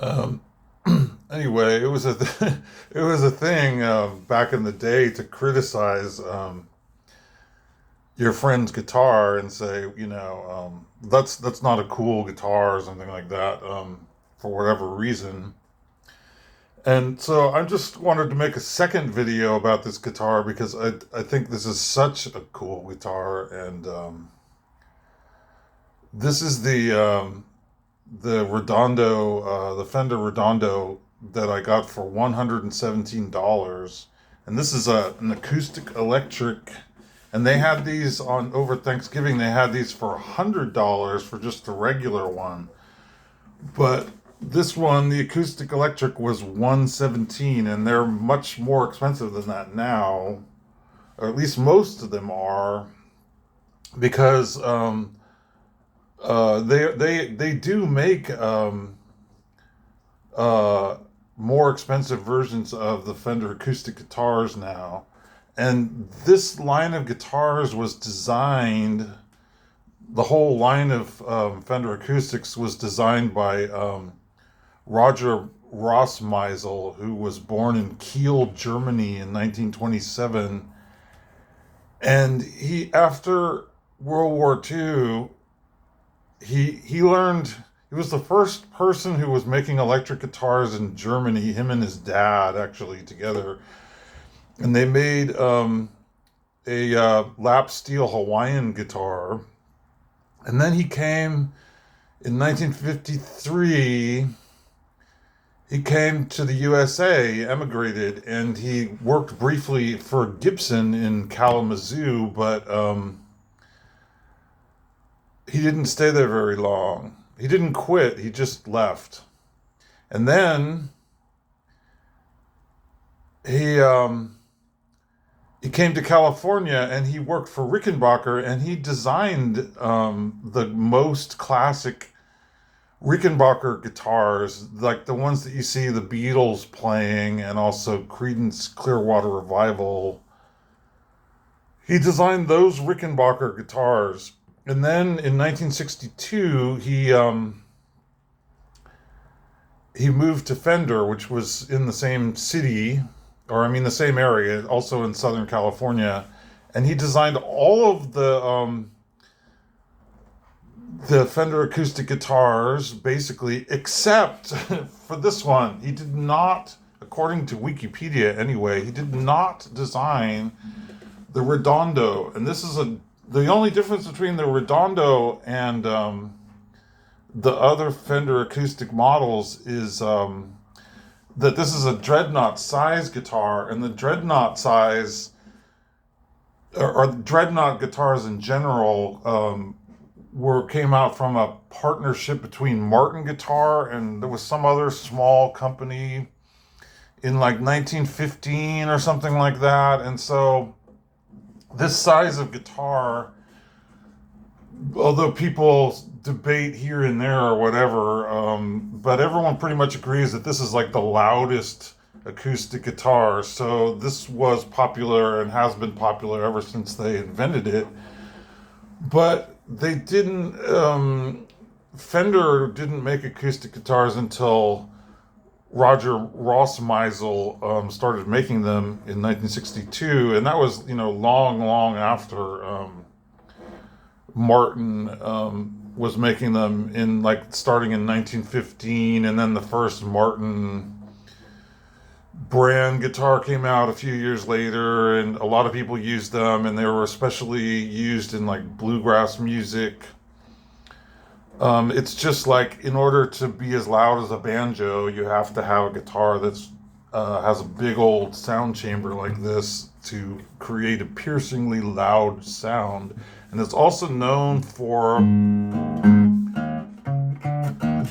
Um, anyway, it was it was a thing back in the day to criticize your friend's guitar and say, that's not a cool guitar or something like that, for whatever reason. And so I just wanted to make a second video about this guitar because I think this is such a cool guitar, and this is the Redondo, the Fender Redondo that I got for $117, and this is an Acoustic-Electric, and they had these on over Thanksgiving. They had these for $100 for just the regular one, but this one, the Acoustic-Electric, was 117, and they're much more expensive than that now, or at least most of them are, because they do make uh, more expensive versions of the Fender acoustic guitars now. And this line of guitars was designed, the whole line of Fender acoustics was designed by Roger Rossmeisel, who was born in Kiel, Germany in 1927. And after World War II, he learned, he was the first person who was making electric guitars in Germany, him and his dad actually together. And they made a lap steel Hawaiian guitar. And then he came in 1953. He came to the USA, emigrated, and he worked briefly for Gibson in Kalamazoo, but he didn't stay there very long. He didn't quit, he just left. And then he he came to California and he worked for Rickenbacker, and he designed the most classic Rickenbacker guitars, like the ones that you see the Beatles playing and also Creedence Clearwater Revival. He designed those Rickenbacker guitars. And then in 1962, he moved to Fender, which was in the same city, or I mean the same area, also in Southern California, and he designed all of the Fender acoustic guitars, basically, except for this one. He did not, according to Wikipedia anyway, he did not design the Redondo. And this is the only difference between the Redondo and the other Fender acoustic models is that this is a dreadnought size guitar, and the dreadnought size, or dreadnought guitars in general, came out from a partnership between Martin Guitar and there was some other small company in like 1915 or something like that. And so this size of guitar, although people debate here and there or whatever, but everyone pretty much agrees that this is like the loudest acoustic guitar. So this was popular and has been popular ever since they invented it. But they didn't, Fender didn't make acoustic guitars until Roger Rossmeisel started making them in 1962. And that was, long, long after Martin was making them, in like starting in 1915, and then the first Martin brand guitar came out a few years later, and a lot of people used them, and they were especially used in like bluegrass music. It's just like, in order to be as loud as a banjo, you have to have a guitar that's has a big old sound chamber like this to create a piercingly loud sound. And it's also known for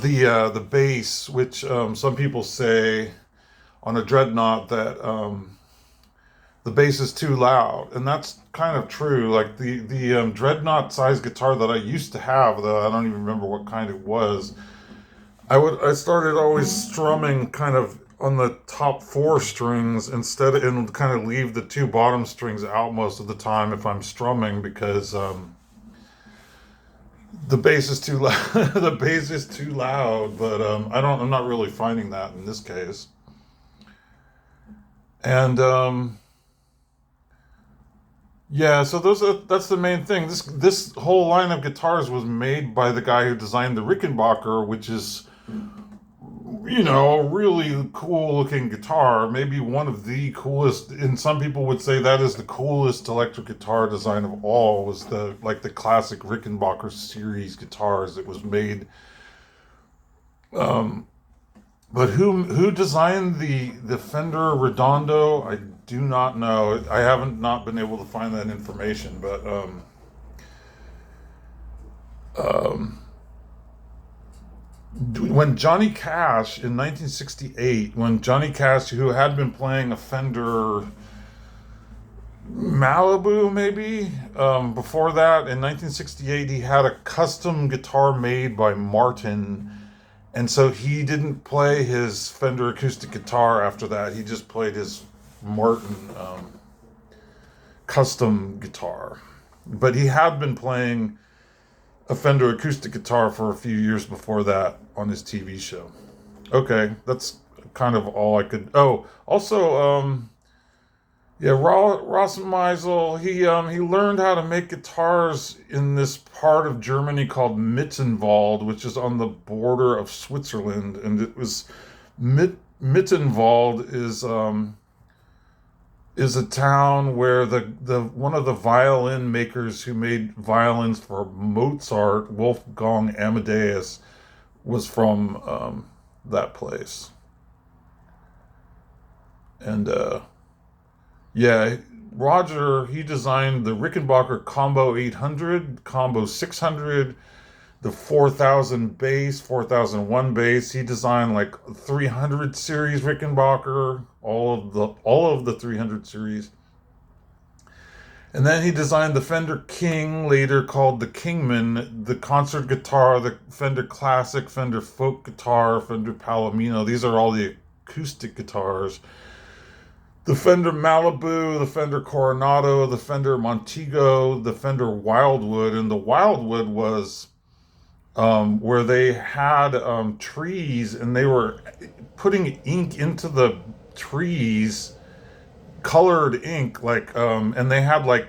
the bass, which some people say on a dreadnought that the bass is too loud, and that's kind of true. Like the dreadnought size guitar that I used to have, though I don't even remember what kind it was. I started always strumming kind of on the top four strings instead, and kind of leave the two bottom strings out most of the time if I'm strumming, because The bass is too loud. The bass is too loud, but I'm not really finding that in this case. And yeah, so that's the main thing. This whole line of guitars was made by the guy who designed the Rickenbacker, which is, you know, a really cool looking guitar. Maybe one of the coolest. And some people would say that is the coolest electric guitar design of all. Was the classic Rickenbacker series guitars that was made. Um, but who designed the Fender Redondo? I do not know. I haven't not been able to find that information. But um, when Johnny Cash in 1968, when Johnny Cash, who had been playing a Fender Malibu, maybe before that, in 1968, he had a custom guitar made by Martin. And so he didn't play his Fender acoustic guitar after that. He just played his Martin custom guitar. But he had been playing a Fender acoustic guitar for a few years before that on his TV show. Okay, that's kind of all I could. Oh, also, yeah, Ross Meisel. He learned how to make guitars in this part of Germany called Mittenwald, which is on the border of Switzerland, and it was Mittenwald is a town where the one of the violin makers who made violins for Mozart, Wolfgang Amadeus, was from that place. And yeah, Roger, he designed the Rickenbacker Combo 800, Combo 600, the 4000 bass, 4001 bass. He designed like 300 series Rickenbacker, all of the 300 series. And then he designed the Fender King, later called the Kingman, the concert guitar, the Fender Classic, Fender Folk Guitar, Fender Palomino. These are all the acoustic guitars. The Fender Malibu, the Fender Coronado, the Fender Montego, the Fender Wildwood. And the Wildwood was where they had trees and they were putting ink into the trees, colored ink, and they had like,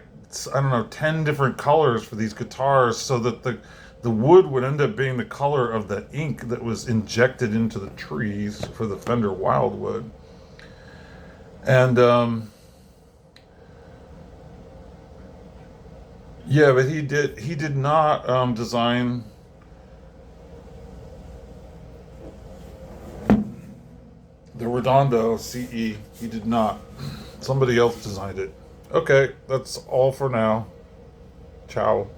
I don't know, 10 different colors for these guitars so that the wood would end up being the color of the ink that was injected into the trees for the Fender Wildwood. And yeah, but he did not design the Redondo CE. He did not. Somebody else designed it. Okay, that's all for now. Ciao.